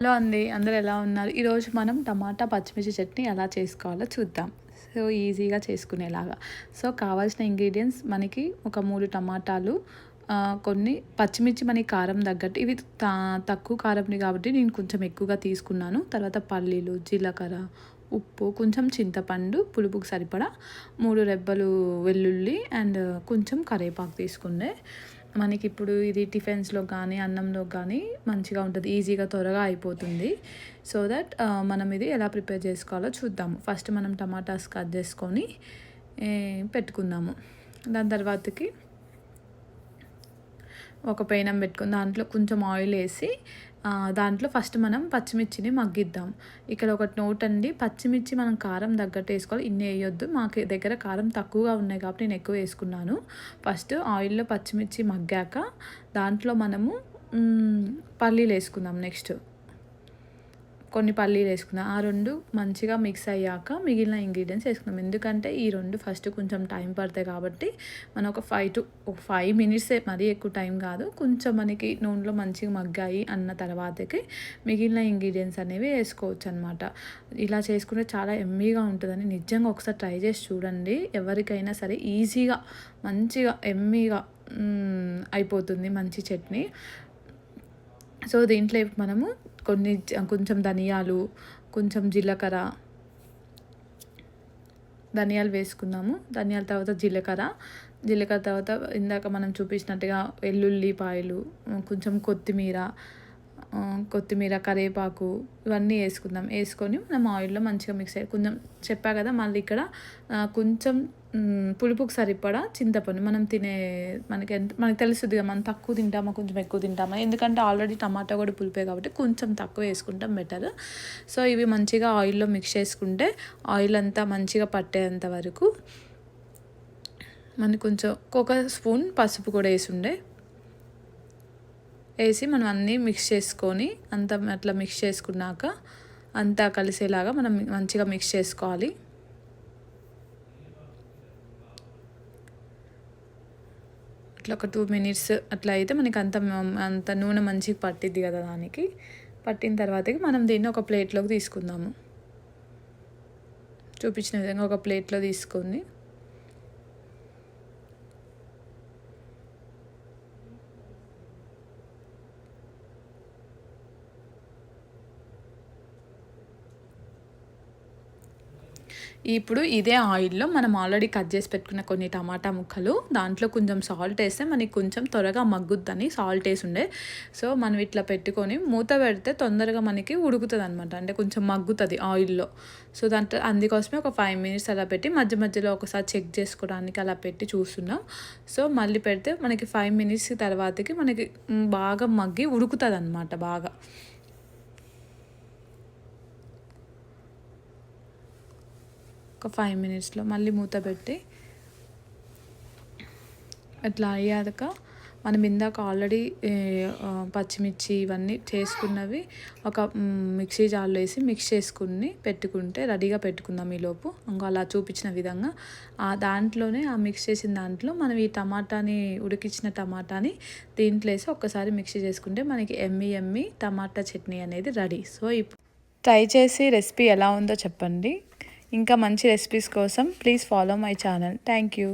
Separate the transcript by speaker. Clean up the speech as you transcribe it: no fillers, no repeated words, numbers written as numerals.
Speaker 1: Hello అండి, అందరూ ఎలా ఉన్నారు? ఈరోజు మనం టమాటా పచ్చిమిర్చి చట్నీ ఎలా చేసుకోవాలో చూద్దాం. సో ఈజీగా చేసుకునేలాగా. సో కావాల్సిన ఇంగ్రీడియంట్స్ మనకి ఒక 3 టమాటాలు, కొన్ని పచ్చిమిర్చి మనకి కారం తగ్గట్టు, ఇవి తక్కువ కారంని కాబట్టి నేను కొంచెం ఎక్కువగా తీసుకున్నాను. తర్వాత పల్లీలు, జీలకర్ర, ఉప్పు, కొంచెం చింతపండు పులుపుకి సరిపడా, 3 రెబ్బలు వెల్లుల్లి అండ్ కొంచెం కరివేపాకు తీసుకుండే. మనకిప్పుడు ఇది టిఫిన్స్లో కానీ అన్నంలో కానీ మంచిగా ఉంటుంది, ఈజీగా త్వరగా అయిపోతుంది. సో దట్ మనం ఇది ఎలా ప్రిపేర్ చేసుకోవాలో చూద్దాము. ఫస్ట్ మనం టమాటాస్ కట్ చేసుకొని పెట్టుకుందాము. దాని తర్వాతకి ఒక పెనం పెట్టుకొని దాంట్లో కొంచెం ఆయిల్ వేసి, దాంట్లో ఫస్ట్ మనం పచ్చిమిర్చిని మగ్గిద్దాం. ఇక్కడ ఒకటి నోట్ అండి, పచ్చిమిర్చి మనం కారం తగ్గట్టు వేసుకోవాలి, ఇన్ని వేయొద్దు. మాకు దగ్గర కారం తక్కువగా ఉన్నాయి కాబట్టి నేను ఎక్కువ వేసుకున్నాను. ఫస్ట్ ఆయిల్లో పచ్చిమిర్చి మగ్గాక దాంట్లో మనము పల్లీలు వేసుకుందాం. నెక్స్ట్ కొన్ని పల్లీలు వేసుకుందాం. ఆ 2 మంచిగా మిక్స్ అయ్యాక మిగిలిన ఇంగ్రీడియంట్స్ వేసుకుందాం. ఎందుకంటే ఈ 2 ఫస్ట్ కొంచెం టైం పడతాయి కాబట్టి మనం ఒక 5 మినిట్సే, మరీ ఎక్కువ టైం కాదు. కొంచెం మనకి నూనెలో మంచిగా మగ్గాయి అన్న తర్వాతకి మిగిలిన ఇంగ్రీడియంట్స్ అనేవి వేసుకోవచ్చు అనమాట. ఇలా చేసుకుంటే చాలా ఎమ్మీగా ఉంటుందని నిజంగా ఒకసారి ట్రై చేసి చూడండి. ఎవరికైనా సరే ఈజీగా మంచిగా ఎమ్మీగా అయిపోతుంది మంచి చట్నీ. సో దీంట్లో మనము కొంచెం ధనియాలు, కొంచెం జీలకర్ర, ధనియాలు వేసుకుందాము. ధనియాల తర్వాత జీలకర్ర తర్వాత ఇందాక మనం చూపించినట్టుగా వెల్లుల్లిపాయలు, కొంచెం కొత్తిమీర, కరివేపాకు, ఇవన్నీ వేసుకుందాం. వేసుకొని మనం ఆయిల్లో మంచిగా మిక్స్ అయ్యి, కొంచెం చెప్పా కదా మళ్ళీ ఇక్కడ కొంచెం పులుపుకి సరిపడా చింతపండు, మనకి తెలుస్తుంది కదా, మనం తక్కువ తింటామా కొంచెం ఎక్కువ తింటామా, ఎందుకంటే ఆల్రెడీ టమాటా కూడా పులిపే కాబట్టి కొంచెం తక్కువ వేసుకుంటాం బెటర్. సో ఇవి మంచిగా ఆయిల్లో మిక్స్ చేసుకుంటే ఆయిల్ అంతా మంచిగా పట్టేంత వరకు మనకి కొంచెం ఒక స్పూన్ పసుపు కూడా వేసి మనం అన్నీ మిక్స్ చేసుకొని అట్లా మిక్స్ చేసుకున్నాక అంతా కలిసేలాగా మనం మంచిగా మిక్స్ చేసుకోవాలి. అట్లా ఒక 2 మినిట్స్ అట్లా అయితే మనకి అంత నూనె మంచిగా పట్టిద్ది కదా. దానికి పట్టిన తర్వాతకి మనం దీన్ని ఒక ప్లేట్లోకి తీసుకుందాము. చూపించిన విధంగా ఒక ప్లేట్లో తీసుకొని ఇప్పుడు ఇదే ఆయిల్లో మనం ఆల్రెడీ కట్ చేసి పెట్టుకున్న కొన్ని టమాటా ముక్కలు, దాంట్లో కొంచెం సాల్ట్ వేస్తే మనకి కొంచెం త్వరగా మగ్గుద్దని సాల్ట్ వేసి ఉండే. సో మనం ఇట్లా పెట్టుకొని మూత పెడితే తొందరగా మనకి ఉడుకుతుంది అనమాట, అంటే కొంచెం మగ్గుతుంది ఆయిల్లో. సో అందుకోసమే ఒక 5 మినిట్స్ అలా పెట్టి మధ్య మధ్యలో ఒకసారి చెక్ చేసుకోవడానికి అలా పెట్టి చూస్తున్నాం. సో మళ్ళీ పెడితే మనకి 5 మినిట్స్ తర్వాతకి మనకి బాగా మగ్గి ఉడుకుతుంది అనమాట. బాగా ఒక 5 మినిట్స్లో మళ్ళీ మూత పెట్టి అట్లా అయ్యాక మనం ఇందాక ఆల్రెడీ పచ్చిమిర్చి ఇవన్నీ చేసుకున్నవి ఒక మిక్సీ జార్లో వేసి మిక్స్ చేసుకుని పెట్టుకుంటే రెడీగా పెట్టుకుందాం. ఈలోపు ఇంకా అలా చూపించిన విధంగా దాంట్లోనే మిక్స్ చేసిన దాంట్లో మనం ఈ ఉడికించిన టమాటాని దీంట్లో వేసి ఒక్కసారి మిక్సీ చేసుకుంటే మనకి ఎమ్మి టమాటా చట్నీ అనేది రెడీ. సో ఇప్పుడు ట్రై చేసి రెసిపీ ఎలా ఉందో చెప్పండి. ఇంకా మంచి రెసిపీస్ కోసం please follow my channel. Thank you.